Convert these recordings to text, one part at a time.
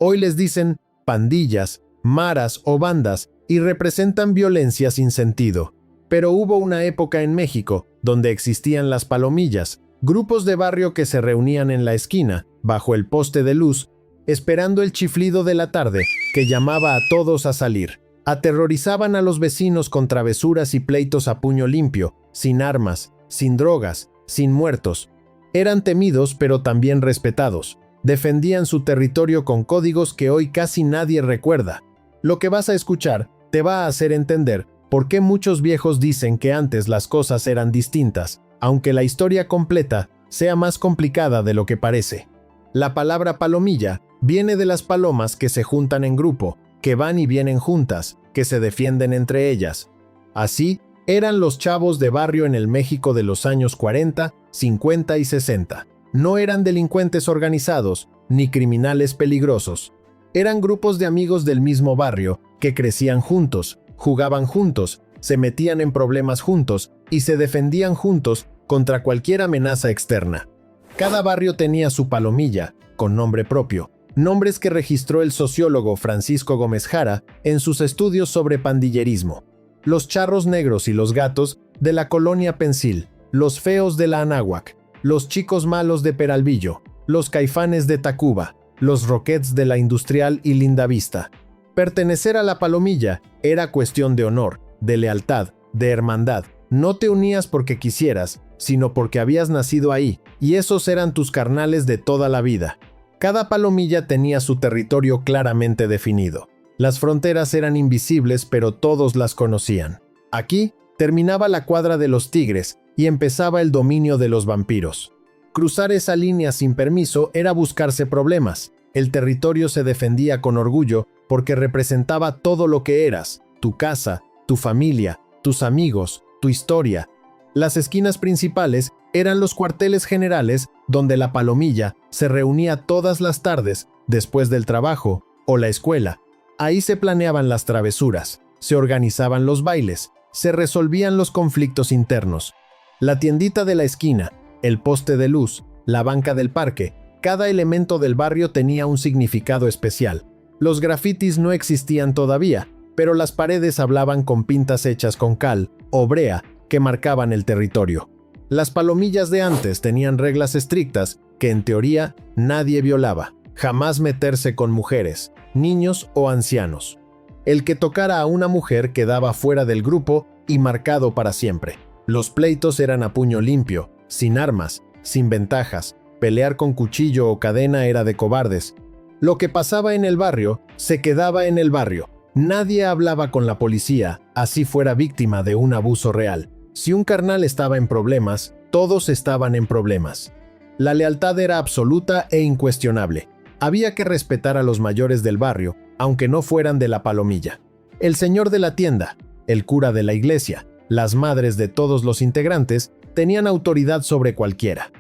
Hoy les dicen pandillas, maras o bandas y representan violencia sin sentido. Pero hubo una época en México donde existían las palomillas, grupos de barrio que se reunían en la esquina, bajo el poste de luz, esperando el chiflido de la tarde que llamaba a todos a salir. Aterrorizaban a los vecinos con travesuras y pleitos a puño limpio, sin armas, sin drogas, sin muertos. Eran temidos pero también respetados. Defendían su territorio con códigos que hoy casi nadie recuerda. Lo que vas a escuchar te va a hacer entender por qué muchos viejos dicen que antes las cosas eran distintas, aunque la historia completa sea más complicada de lo que parece. La palabra palomilla viene de las palomas que se juntan en grupo, que van y vienen juntas, que se defienden entre ellas. Así eran los chavos de barrio en el México de los años 40, 50 y 60. No eran delincuentes organizados, ni criminales peligrosos. Eran grupos de amigos del mismo barrio que crecían juntos, jugaban juntos, se metían en problemas juntos y se defendían juntos contra cualquier amenaza externa. Cada barrio tenía su palomilla, con nombre propio, nombres que registró el sociólogo Francisco Gómez Jara en sus estudios sobre pandillerismo. Los charros negros y los gatos de la colonia Pensil, los feos de la Anáhuac, los chicos malos de Peralvillo, los caifanes de Tacuba, los roquets de la Industrial y Lindavista. Pertenecer a la palomilla era cuestión de honor, de lealtad, de hermandad. No te unías porque quisieras, sino porque habías nacido ahí, y esos eran tus carnales de toda la vida. Cada palomilla tenía su territorio claramente definido. Las fronteras eran invisibles, pero todos las conocían. Aquí terminaba la cuadra de los tigres y empezaba el dominio de los vampiros. Cruzar esa línea sin permiso era buscarse problemas. El territorio se defendía con orgullo porque representaba todo lo que eras: tu casa, tu familia, tus amigos, tu historia. Las esquinas principales eran los cuarteles generales donde la palomilla se reunía todas las tardes después del trabajo o la escuela. Ahí se planeaban las travesuras, se organizaban los bailes, se resolvían los conflictos internos. La tiendita de la esquina, el poste de luz, la banca del parque, cada elemento del barrio tenía un significado especial. Los grafitis no existían todavía, pero las paredes hablaban con pintas hechas con cal o brea que marcaban el territorio. Las palomillas de antes tenían reglas estrictas que en teoría nadie violaba. Jamás meterse con mujeres, niños o ancianos. El que tocara a una mujer quedaba fuera del grupo y marcado para siempre. Los pleitos eran a puño limpio, sin armas, sin ventajas. Pelear con cuchillo o cadena era de cobardes. Lo que pasaba en el barrio, se quedaba en el barrio. Nadie hablaba con la policía, así fuera víctima de un abuso real. Si un carnal estaba en problemas, todos estaban en problemas. La lealtad era absoluta e incuestionable. Había que respetar a los mayores del barrio, aunque no fueran de la palomilla. El señor de la tienda, el cura de la iglesia, las madres de todos los integrantes, tenían autoridad sobre cualquiera.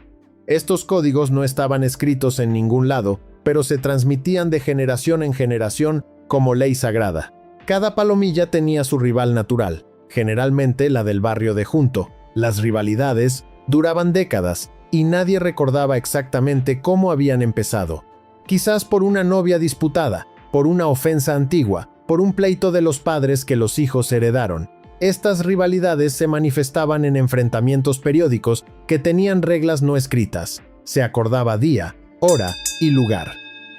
Estos códigos no estaban escritos en ningún lado, pero se transmitían de generación en generación como ley sagrada. Cada palomilla tenía su rival natural, generalmente la del barrio de junto. Las rivalidades duraban décadas y nadie recordaba exactamente cómo habían empezado. Quizás por una novia disputada, por una ofensa antigua, por un pleito de los padres que los hijos heredaron. Estas rivalidades se manifestaban en enfrentamientos periódicos que tenían reglas no escritas. Se acordaba día, hora y lugar.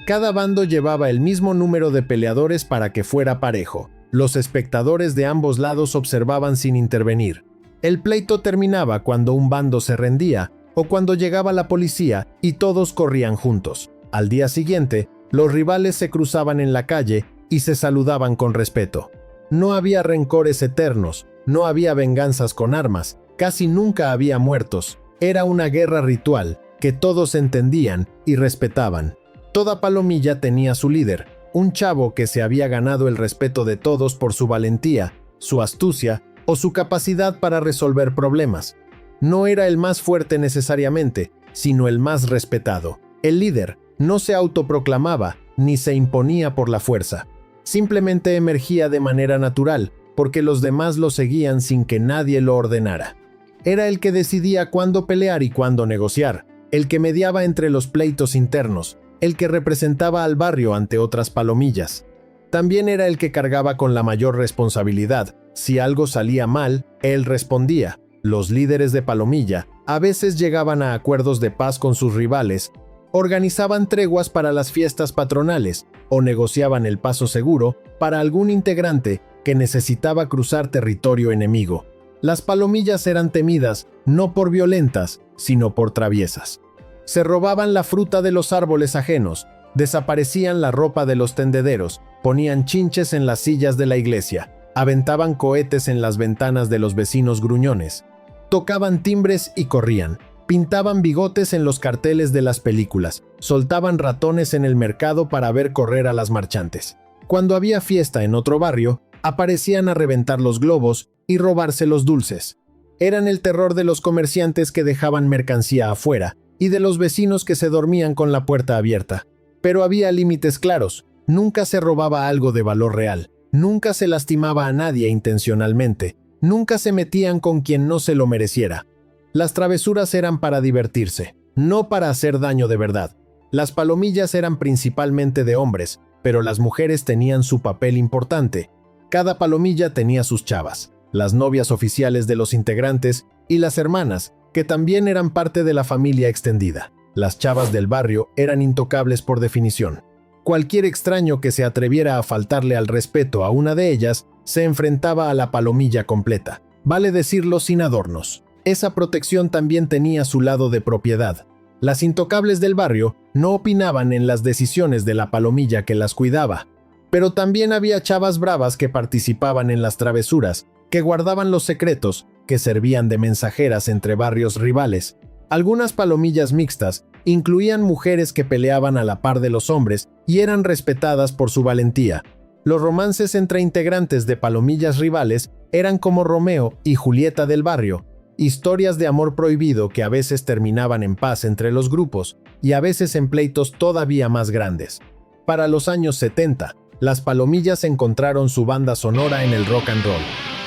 Cada bando llevaba el mismo número de peleadores para que fuera parejo. Los espectadores de ambos lados observaban sin intervenir. El pleito terminaba cuando un bando se rendía o cuando llegaba la policía y todos corrían juntos. Al día siguiente, los rivales se cruzaban en la calle y se saludaban con respeto. No había rencores eternos, no había venganzas con armas, casi nunca había muertos. Era una guerra ritual que todos entendían y respetaban. Toda palomilla tenía su líder, un chavo que se había ganado el respeto de todos por su valentía, su astucia o su capacidad para resolver problemas. No era el más fuerte necesariamente, sino el más respetado. El líder no se autoproclamaba ni se imponía por la fuerza. Simplemente emergía de manera natural, porque los demás lo seguían sin que nadie lo ordenara. Era el que decidía cuándo pelear y cuándo negociar, el que mediaba entre los pleitos internos, el que representaba al barrio ante otras palomillas. También era el que cargaba con la mayor responsabilidad. Si algo salía mal, él respondía. Los líderes de palomilla a veces llegaban a acuerdos de paz con sus rivales, organizaban treguas para las fiestas patronales o negociaban el paso seguro para algún integrante que necesitaba cruzar territorio enemigo. Las palomillas eran temidas no por violentas, sino por traviesas. Se robaban la fruta de los árboles ajenos, desaparecían la ropa de los tendederos, ponían chinches en las sillas de la iglesia, aventaban cohetes en las ventanas de los vecinos gruñones, tocaban timbres y corrían, pintaban bigotes en los carteles de las películas, soltaban ratones en el mercado para ver correr a las marchantes. Cuando había fiesta en otro barrio, aparecían a reventar los globos y robarse los dulces. Eran el terror de los comerciantes que dejaban mercancía afuera y de los vecinos que se dormían con la puerta abierta. Pero había límites claros, nunca se robaba algo de valor real, nunca se lastimaba a nadie intencionalmente, nunca se metían con quien no se lo mereciera. Las travesuras eran para divertirse, no para hacer daño de verdad. Las palomillas eran principalmente de hombres, pero las mujeres tenían su papel importante. Cada palomilla tenía sus chavas, las novias oficiales de los integrantes y las hermanas, que también eran parte de la familia extendida. Las chavas del barrio eran intocables por definición. Cualquier extraño que se atreviera a faltarle al respeto a una de ellas se enfrentaba a la palomilla completa. Vale decirlo sin adornos. Esa protección también tenía su lado de propiedad. Las intocables del barrio no opinaban en las decisiones de la palomilla que las cuidaba. Pero también había chavas bravas que participaban en las travesuras, que guardaban los secretos, que servían de mensajeras entre barrios rivales. Algunas palomillas mixtas incluían mujeres que peleaban a la par de los hombres y eran respetadas por su valentía. Los romances entre integrantes de palomillas rivales eran como Romeo y Julieta del barrio, historias de amor prohibido que a veces terminaban en paz entre los grupos y a veces en pleitos todavía más grandes. Para los años 70, las palomillas encontraron su banda sonora en el rock and roll.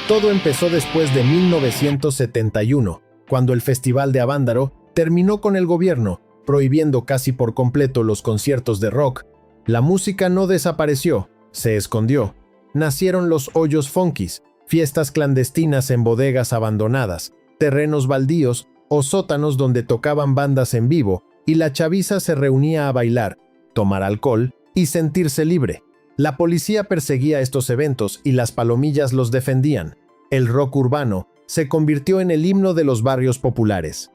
Todo empezó después de 1971, cuando el Festival de Avándaro terminó con el gobierno, prohibiendo casi por completo los conciertos de rock. La música no desapareció, se escondió. Nacieron los hoyos funkis, fiestas clandestinas en bodegas abandonadas, terrenos baldíos o sótanos donde tocaban bandas en vivo y la chaviza se reunía a bailar, tomar alcohol y sentirse libre. La policía perseguía estos eventos y las palomillas los defendían. El rock urbano se convirtió en el himno de los barrios populares.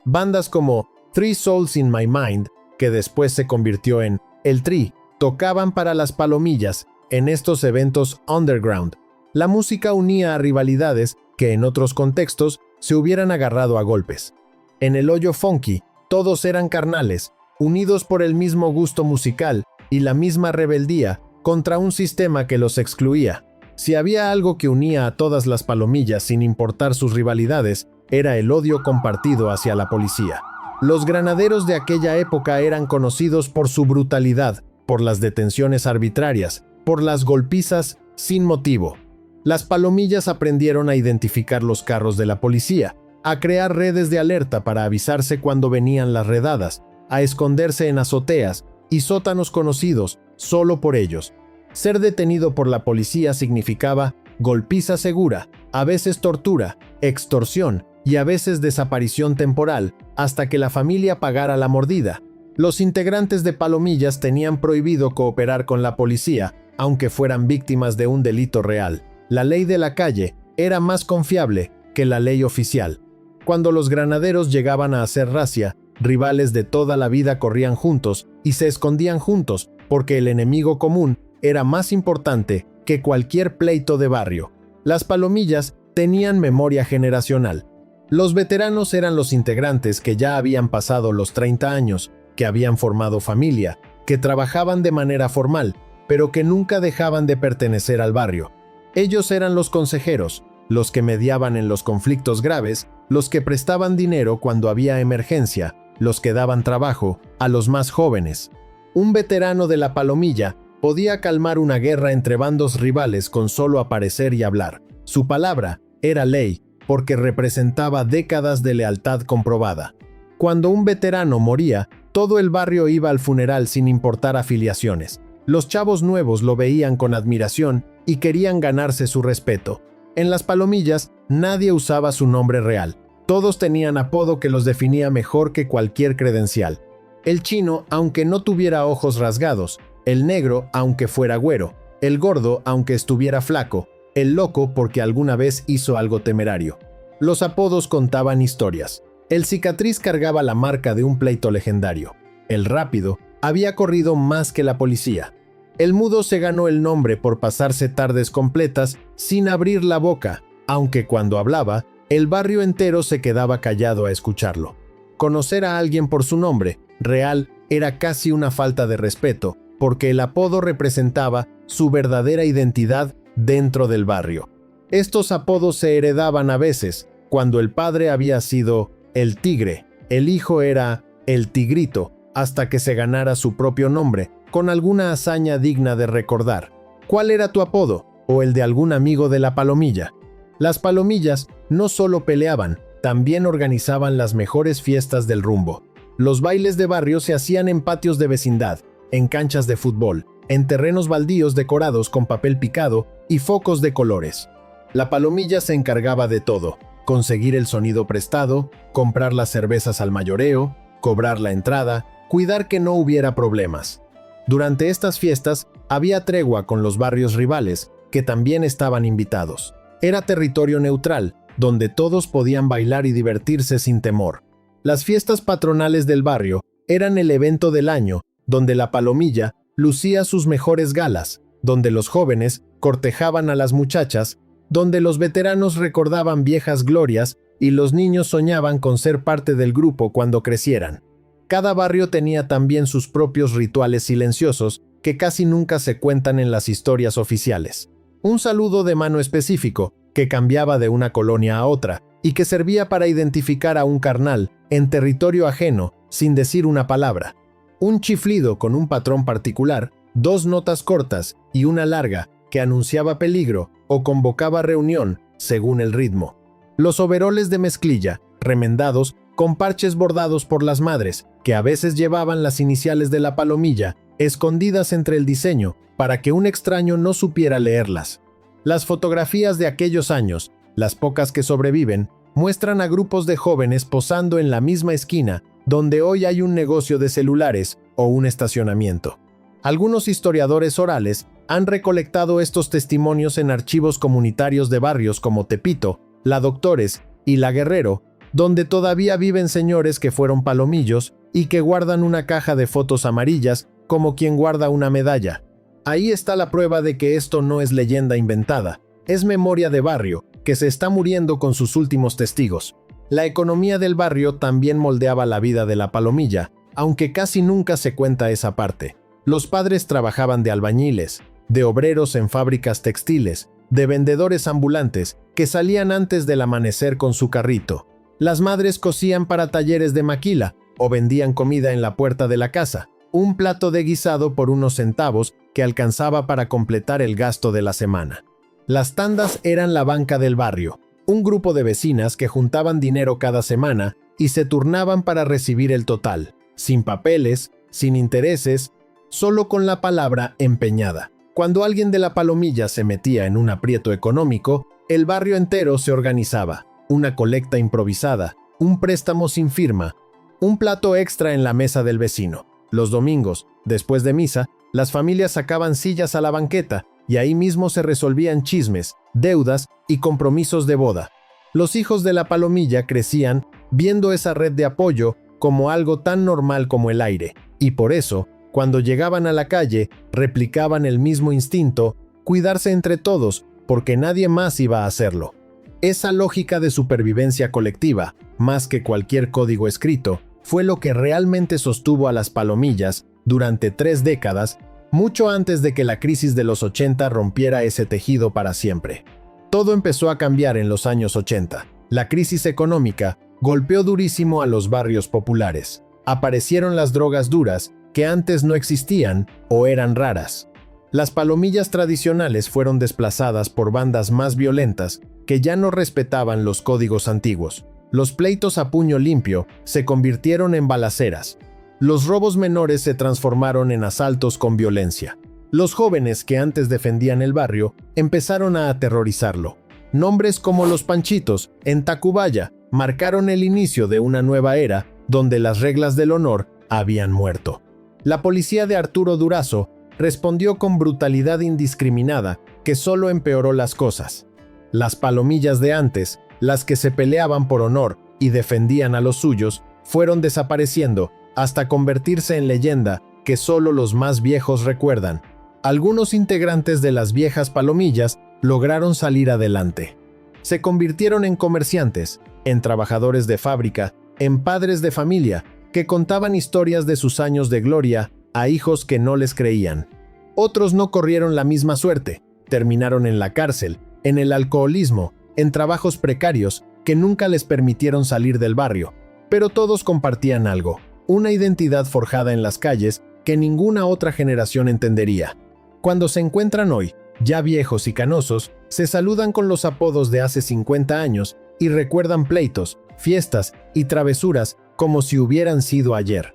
Bandas como Three Souls in My Mind, que después se convirtió en El Tri, tocaban para las palomillas en estos eventos underground. La música unía a rivalidades que en otros contextos se hubieran agarrado a golpes. En el hoyo funky, todos eran carnales, unidos por el mismo gusto musical y la misma rebeldía contra un sistema que los excluía. Si había algo que unía a todas las palomillas sin importar sus rivalidades, era el odio compartido hacia la policía. Los granaderos de aquella época eran conocidos por su brutalidad, por las detenciones arbitrarias, por las golpizas sin motivo. Las palomillas aprendieron a identificar los carros de la policía, a crear redes de alerta para avisarse cuando venían las redadas, a esconderse en azoteas y sótanos conocidos solo por ellos. Ser detenido por la policía significaba golpiza segura, a veces tortura, extorsión y a veces desaparición temporal, hasta que la familia pagara la mordida. Los integrantes de palomillas tenían prohibido cooperar con la policía, aunque fueran víctimas de un delito real. La ley de la calle era más confiable que la ley oficial. Cuando los granaderos llegaban a hacer racia, rivales de toda la vida corrían juntos y se escondían juntos porque el enemigo común era más importante que cualquier pleito de barrio. Las palomillas tenían memoria generacional. Los veteranos eran los integrantes que ya habían pasado los 30 años, que habían formado familia, que trabajaban de manera formal, pero que nunca dejaban de pertenecer al barrio. Ellos eran los consejeros, los que mediaban en los conflictos graves, los que prestaban dinero cuando había emergencia, los que daban trabajo a los más jóvenes. Un veterano de la palomilla podía calmar una guerra entre bandos rivales con solo aparecer y hablar. Su palabra era ley porque representaba décadas de lealtad comprobada. Cuando un veterano moría, Todo el barrio iba al funeral sin importar afiliaciones. Los chavos nuevos lo veían con admiración y querían ganarse su respeto. En las Palomillas, nadie usaba su nombre real. Todos tenían apodo que los definía mejor que cualquier credencial. El chino, aunque no tuviera ojos rasgados. El negro, aunque fuera güero. El gordo, aunque estuviera flaco. El loco, porque alguna vez hizo algo temerario. Los apodos contaban historias. El cicatriz cargaba la marca de un pleito legendario. El rápido había corrido más que la policía. El mudo se ganó el nombre por pasarse tardes completas sin abrir la boca, aunque cuando hablaba, el barrio entero se quedaba callado a escucharlo. Conocer a alguien por su nombre real era casi una falta de respeto, porque el apodo representaba su verdadera identidad dentro del barrio. Estos apodos se heredaban a veces. Cuando el padre había sido el Tigre, el hijo era el Tigrito, hasta que se ganara su propio nombre, con alguna hazaña digna de recordar. ¿Cuál era tu apodo? ¿O el de algún amigo de la Palomilla? Las Palomillas no solo peleaban, también organizaban las mejores fiestas del rumbo. Los bailes de barrio se hacían en patios de vecindad, en canchas de fútbol, en terrenos baldíos decorados con papel picado y focos de colores. La Palomilla se encargaba de todo: conseguir el sonido prestado, comprar las cervezas al mayoreo, cobrar la entrada, cuidar que no hubiera problemas. Durante estas fiestas había tregua con los barrios rivales, que también estaban invitados. Era territorio neutral, donde todos podían bailar y divertirse sin temor. Las fiestas patronales del barrio eran el evento del año, donde la Palomilla lucía sus mejores galas, donde los jóvenes cortejaban a las muchachas, donde los veteranos recordaban viejas glorias y los niños soñaban con ser parte del grupo cuando crecieran. Cada barrio tenía también sus propios rituales silenciosos que casi nunca se cuentan en las historias oficiales. Un saludo de mano específico que cambiaba de una colonia a otra y que servía para identificar a un carnal en territorio ajeno sin decir una palabra. Un chiflido con un patrón particular, 2 notas cortas y una larga que anunciaba peligro o convocaba reunión según el ritmo. Los overoles de mezclilla, remendados con parches bordados por las madres, que a veces llevaban las iniciales de la Palomilla escondidas entre el diseño para que un extraño no supiera leerlas. Las fotografías de aquellos años, las pocas que sobreviven, muestran a grupos de jóvenes posando en la misma esquina donde hoy hay un negocio de celulares o un estacionamiento. Algunos historiadores orales han recolectado estos testimonios en archivos comunitarios de barrios como Tepito, La Doctores y La Guerrero, donde todavía viven señores que fueron palomillos y que guardan una caja de fotos amarillas como quien guarda una medalla. Ahí está la prueba de que esto no es leyenda inventada, es memoria de barrio, que se está muriendo con sus últimos testigos. La economía del barrio también moldeaba la vida de la Palomilla, aunque casi nunca se cuenta esa parte. Los padres trabajaban de albañiles, de obreros en fábricas textiles, de vendedores ambulantes que salían antes del amanecer con su carrito. Las madres cosían para talleres de maquila o vendían comida en la puerta de la casa, un plato de guisado por unos centavos que alcanzaba para completar el gasto de la semana. Las tandas eran la banca del barrio, un grupo de vecinas que juntaban dinero cada semana y se turnaban para recibir el total, sin papeles, sin intereses, solo con la palabra empeñada. Cuando alguien de la Palomilla se metía en un aprieto económico, el barrio entero se organizaba, una colecta improvisada, un préstamo sin firma, un plato extra en la mesa del vecino. Los domingos, después de misa, las familias sacaban sillas a la banqueta y ahí mismo se resolvían chismes, deudas y compromisos de boda. Los hijos de la Palomilla crecían viendo esa red de apoyo como algo tan normal como el aire, y por eso, cuando llegaban a la calle, replicaban el mismo instinto, cuidarse entre todos, porque nadie más iba a hacerlo. Esa lógica de supervivencia colectiva, más que cualquier código escrito, fue lo que realmente sostuvo a las Palomillas durante 3 décadas, mucho antes de que la crisis de los 80 rompiera ese tejido para siempre. Todo empezó a cambiar en los años 80. La crisis económica golpeó durísimo a los barrios populares. Aparecieron las drogas duras, que antes no existían o eran raras. Las Palomillas tradicionales fueron desplazadas por bandas más violentas que ya no respetaban los códigos antiguos. Los pleitos a puño limpio se convirtieron en balaceras. los robos menores se transformaron en asaltos con violencia. Los jóvenes que antes defendían el barrio empezaron a aterrorizarlo. Nombres como los Panchitos en Tacubaya marcaron el inicio de una nueva era donde las reglas del honor habían muerto. La policía de Arturo Durazo respondió con brutalidad indiscriminada que solo empeoró las cosas. Las palomillas de antes, las que se peleaban por honor y defendían a los suyos, fueron desapareciendo hasta convertirse en leyenda que solo los más viejos recuerdan. Algunos integrantes de las viejas palomillas lograron salir adelante. Se convirtieron en comerciantes, en trabajadores de fábrica, en padres de familia, que contaban historias de sus años de gloria a hijos que no les creían. Otros no corrieron la misma suerte, terminaron en la cárcel, en el alcoholismo, en trabajos precarios que nunca les permitieron salir del barrio, pero todos compartían algo, una identidad forjada en las calles que ninguna otra generación entendería. Cuando se encuentran hoy, ya viejos y canosos, se saludan con los apodos de hace 50 años y recuerdan pleitos, fiestas y travesuras como si hubieran sido ayer.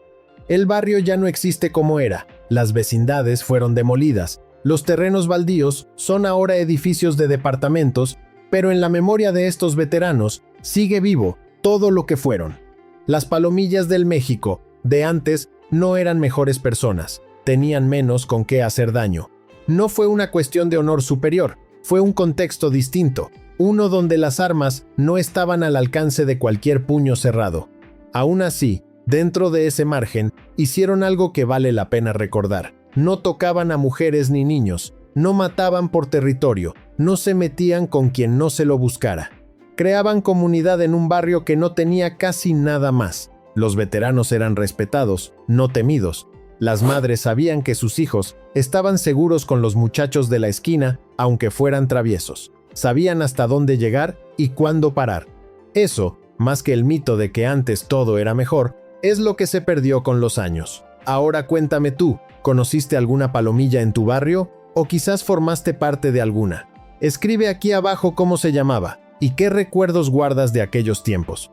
El barrio ya no existe como era, las vecindades fueron demolidas, los terrenos baldíos son ahora edificios de departamentos, pero en la memoria de estos veteranos sigue vivo todo lo que fueron. Las palomillas del México de antes no eran mejores personas, tenían menos con qué hacer daño. No fue una cuestión de honor superior, fue un contexto distinto, uno donde las armas no estaban al alcance de cualquier puño cerrado. Aún así, dentro de ese margen, hicieron algo que vale la pena recordar. No tocaban a mujeres ni niños, no mataban por territorio, no se metían con quien no se lo buscara. Creaban comunidad en un barrio que no tenía casi nada más. Los veteranos eran respetados, no temidos. Las madres sabían que sus hijos estaban seguros con los muchachos de la esquina, aunque fueran traviesos. Sabían hasta dónde llegar y cuándo parar. Eso, más que el mito de que antes todo era mejor, es lo que se perdió con los años. Ahora cuéntame tú, ¿conociste alguna palomilla en tu barrio? ¿O quizás formaste parte de alguna? Escribe aquí abajo cómo se llamaba y qué recuerdos guardas de aquellos tiempos.